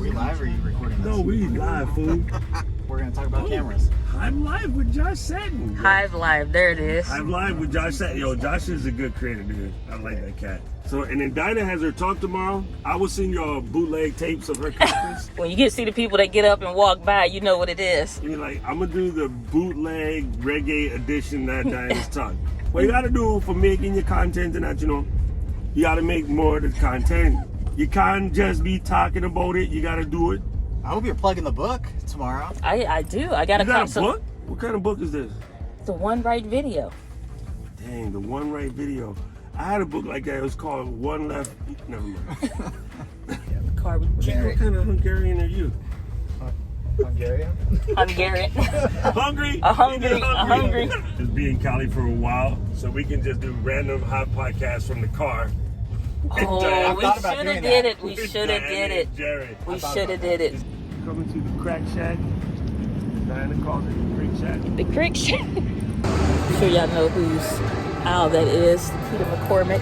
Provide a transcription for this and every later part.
Are we live or are you recording this? No, we live, fool. We're going to talk about cameras. I'm live with Josh Satin. Hive Live, there it is. I'm live with Josh Satin. Yo, Josh is a good creator, dude. I like that cat. So, and then Dinah has her talk tomorrow. I will send y'all bootleg tapes of her conference. When you get to see the people that get up and walk by, you know what it is. You're like, I'm gonna do the bootleg reggae edition that Dinah's talk. What you gotta do for making your content and that, you know, you gotta make more of the content. You can't just be talking about it. You gotta do it. I hope you're plugging the book tomorrow. I do. I got You got a book? What kind of book is this? The One Right Video. Dang, the One Right Video. I had a book like that. It was called One Left. Never mind. Carbon What kind of Hungarian are you? Hungarian? Hungarian. Hungry? Hungry. Just be in Cali for a while, so we can just do random hot podcasts from the car. Oh, we thought about should have doing did that. it. We should have did it. Jared. We should have did it. Coming to the crack shack. Diana calls it the creek shack. The Crick Shack. I'm sure y'all know whose owl that is. Peter McCormick.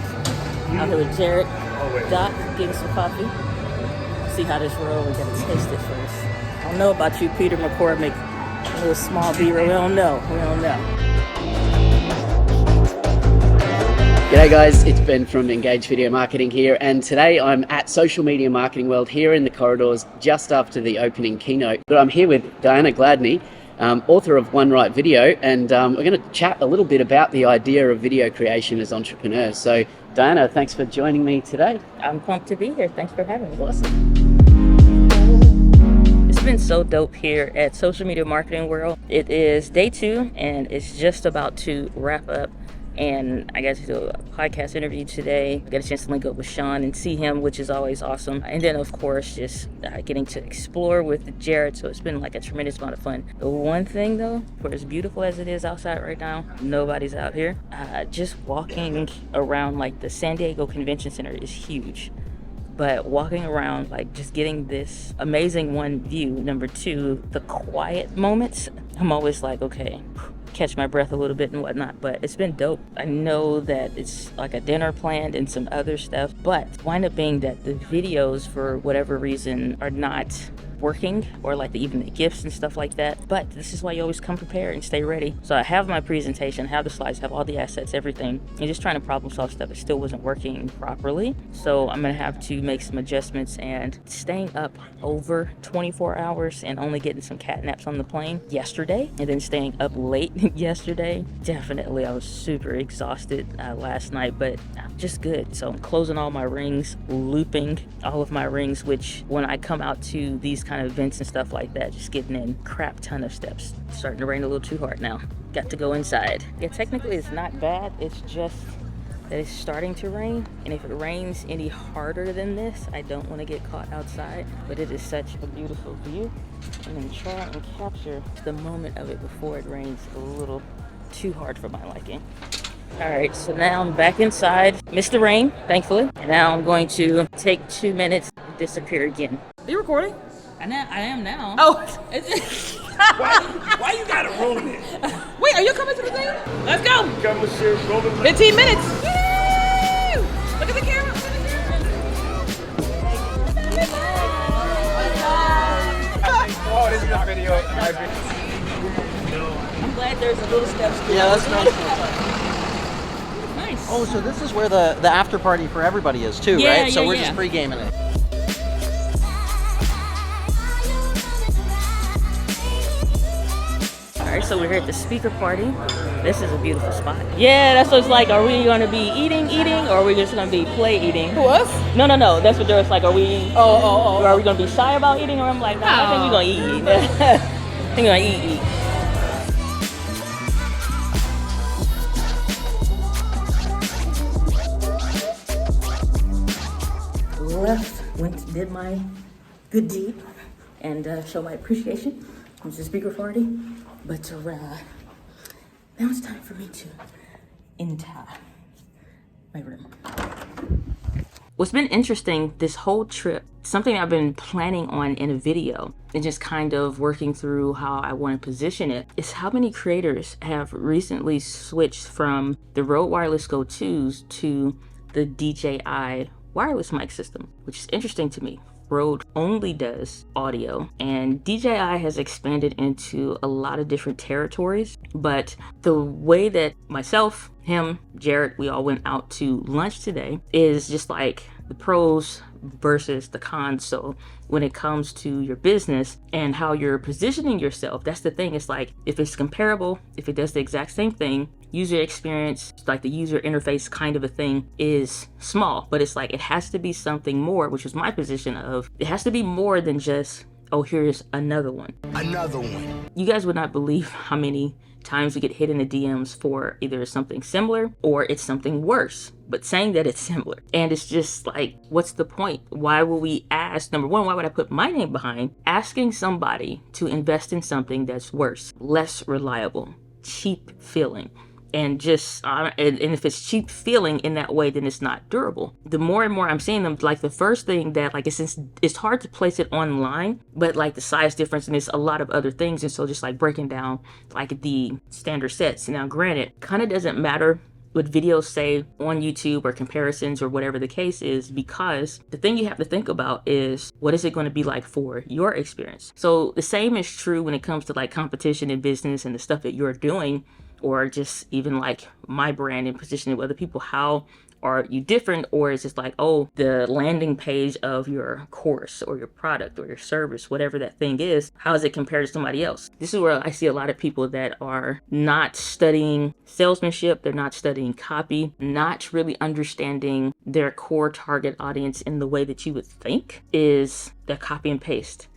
Out here with Jared. Always. Doc, getting some coffee. See how this roll. We gotta taste it first. I don't know about you, Peter McCormick. A little small beaver. We don't know. G'day guys, it's Ben from Engage Video Marketing here, and today I'm at Social Media Marketing World here in the corridors just after the opening keynote. But I'm here with Diana Gladney, author of One Right Video, and we're going to chat a little bit about the idea of video creation as entrepreneurs. So Diana, thanks for joining me today. I'm pumped to be here. Thanks for having me. Awesome. It's been so dope here at Social Media Marketing World. It is day 2 and it's just about to wrap up. And I got to do a podcast interview today. I got a chance to link up with Sean and see him, which is always awesome. And then, of course, just getting to explore with Jared. So it's been like a tremendous amount of fun. The one thing, though, for as beautiful as it is outside right now, nobody's out here. Just walking around, like, the San Diego Convention Center is huge. But walking around, like, just getting this amazing one view. Number 2, the quiet moments. I'm always like, okay, catch my breath a little bit and whatnot, but it's been dope. I know that it's like a dinner planned and some other stuff, but wind up being that the videos, for whatever reason, are not working, or like even the gifts and stuff like that. But this is why you always come prepared and stay ready. So I have my presentation, have the slides, have all the assets, everything, and just trying to problem solve stuff. It still wasn't working properly, so I'm gonna have to make some adjustments. And staying up over 24 hours and only getting some cat naps on the plane yesterday, and then staying up late yesterday, definitely I was super exhausted last night, but just good. So I'm closing all my rings, looping all of my rings, which when I come out to these kind of events and stuff like that, just getting in crap ton of steps. It's starting to rain a little too hard now. Got to go inside. Yeah, technically it's not bad. It's just that it's starting to rain, and if it rains any harder than this, I don't want to get caught outside. But it is such a beautiful view. I'm gonna try and capture the moment of it before it rains a little too hard for my liking. All right, so now I'm back inside. Missed the rain, thankfully. And now I'm going to take 2 minutes and disappear again. Are you recording? I am now. Oh. Why you gotta ruin it? Wait, are you coming to the thing? Let's go. Come with your rolling. 15 minutes. Woo! Look at the camera. Oh, this is a video. I'm glad there's a little steps. Yeah, that's nice. Nice. Oh, so this is where the after party for everybody is too, Yeah, right? So yeah, we're yeah. just pre-gaming it. All right, so we're here at the speaker party. This is a beautiful spot. Yeah, that's what it's like. Are we going to be eating, or are we just going to be play eating? Who, us? No. That's what they're like. Are we? Oh. Or are we going to be shy about eating? Or I'm like, nah, I think we're going to eat. I think we're going to eat. Left, did my good deed and show my appreciation. It was a speaker party, but now it's time for me to enter my room. What's been interesting this whole trip, something I've been planning on in a video and just kind of working through how I want to position it, is how many creators have recently switched from the Rode Wireless Go 2s to the DJI wireless mic system, which is interesting to me. Rode only does audio, and DJI has expanded into a lot of different territories. But the way that myself, him, Jared, we all went out to lunch today is just like the pros versus the cons. So when it comes to your business and how you're positioning yourself, that's the thing. It's like, if it's comparable, if it does the exact same thing, user experience, like the user interface kind of a thing, is small, but it's like it has to be something more, which was my position of, it has to be more than just, oh, here's another one. Another one. You guys would not believe how many times we get hit in the DMs for either something similar or it's something worse, but saying that it's similar. And it's just like, what's the point? Why will we ask? Number one, why would I put my name behind asking somebody to invest in something that's worse, less reliable, cheap feeling? And just and if it's cheap feeling in that way, then it's not durable. The more and more I'm seeing them, like the first thing that, like, it's hard to place it online, but like the size difference and it's a lot of other things. And so just like breaking down like the standard sets. Now granted, kind of doesn't matter what videos say on YouTube or comparisons or whatever the case is, because the thing you have to think about is, what is it going to be like for your experience? So the same is true when it comes to like competition in business and the stuff that you're doing, or just even like my brand and positioning with other people. How are you different? Or is it like, oh, the landing page of your course or your product or your service, whatever that thing is, how is it compared to somebody else? This is where I see a lot of people that are not studying salesmanship, they're not studying copy, not really understanding their core target audience in the way that you would think, is the copy and paste.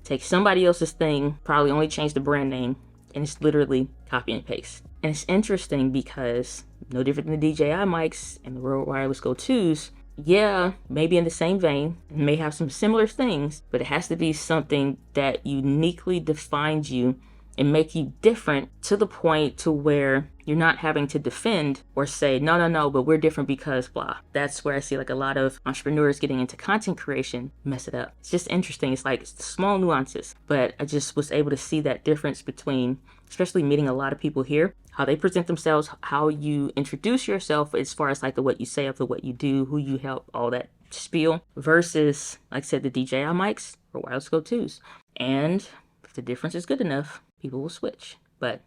Take somebody else's thing, probably only change the brand name, and it's literally copy and paste. And it's interesting because no different than the DJI mics and the Rode Wireless Go 2s, yeah, maybe in the same vein, and may have some similar things, but it has to be something that uniquely defines you and make you different, to the point to where you're not having to defend or say, no, but we're different because blah. That's where I see like a lot of entrepreneurs getting into content creation mess it up. It's just interesting. It's like small nuances, but I just was able to see that difference between, especially meeting a lot of people here, how they present themselves, how you introduce yourself as far as like the what you say of the what you do, who you help, all that spiel, versus, like I said, the DJI mics or Wireless Go 2s. And if the difference is good enough, people will switch. But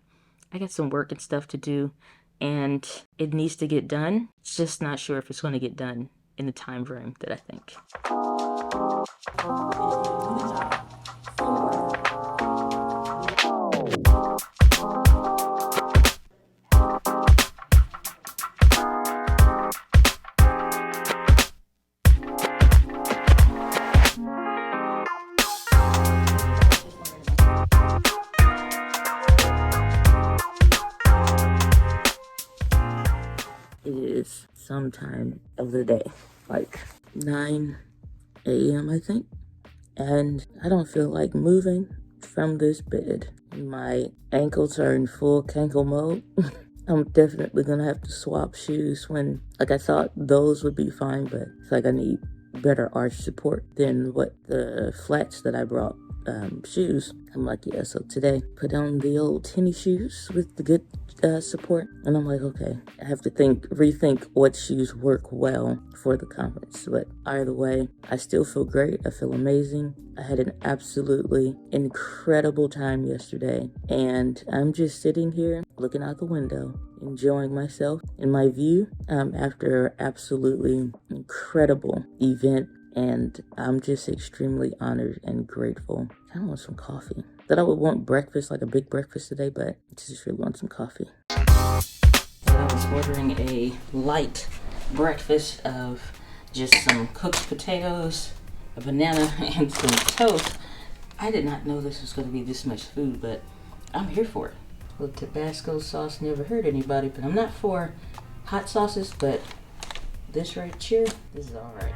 I got some work and stuff to do, and it needs to get done. Just not sure if it's going to get done in the time frame that I think. It is sometime of the day, like 9 a.m. I think, and I don't feel like moving from this bed. My ankles are in full cankle mode. I'm definitely gonna have to swap shoes when, like, I thought those would be fine, but it's like I need better arch support than what the flats that I brought shoes. I'm like, yeah, so today put on the old tennis shoes with the good support, and I'm like, okay, I have to rethink what shoes work well for the conference. But either way, I still feel great. I feel amazing. I had an absolutely incredible time yesterday, and I'm just sitting here looking out the window, enjoying myself and my view after absolutely incredible event. And I'm just extremely honored and grateful. I kind of want some coffee. Thought I would want breakfast, like a big breakfast today, but I just really want some coffee. So I was ordering a light breakfast of just some cooked potatoes, a banana, and some toast. I did not know this was going to be this much food, but I'm here for it. Well, Tabasco sauce never hurt anybody, but I'm not for hot sauces, but this right here, this is all right.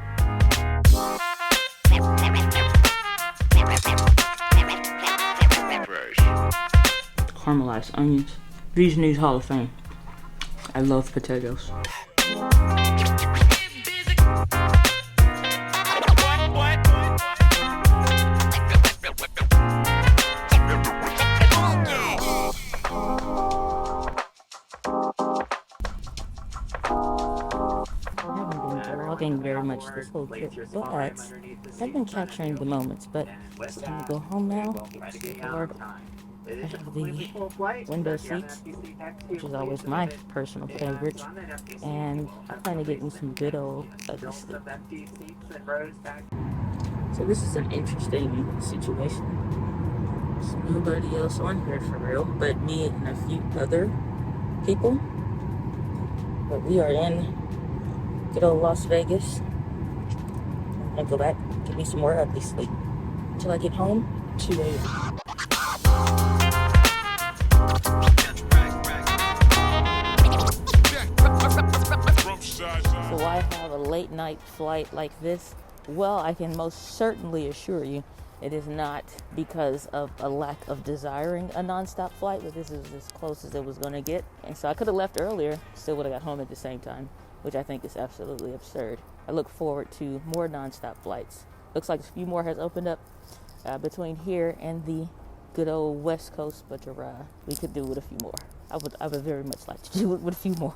Caramelized onions. These need Hall of Fame. I love potatoes. enjoying very much this whole trip, but I've been capturing the moments. But it's time to go home now. Or I have the window seats, which is always my personal favorite, and I plan to get me some good old ugly sleep. So this is an interesting situation. There's nobody else on here for real, but me and a few other people. But we are in good old Las Vegas. I'm gonna go back, get me some more ugly sleep until I get home to a So why have a late night flight like this? Well, I can most certainly assure you it is not because of a lack of desiring a nonstop flight, but this is as close as it was going to get. And so I could have left earlier, still would have got home at the same time, which I think is absolutely absurd. I look forward to more nonstop flights. Looks like a few more has opened up between here and the good old West Coast, but we could do with a few more. I would very much like to do it with a few more.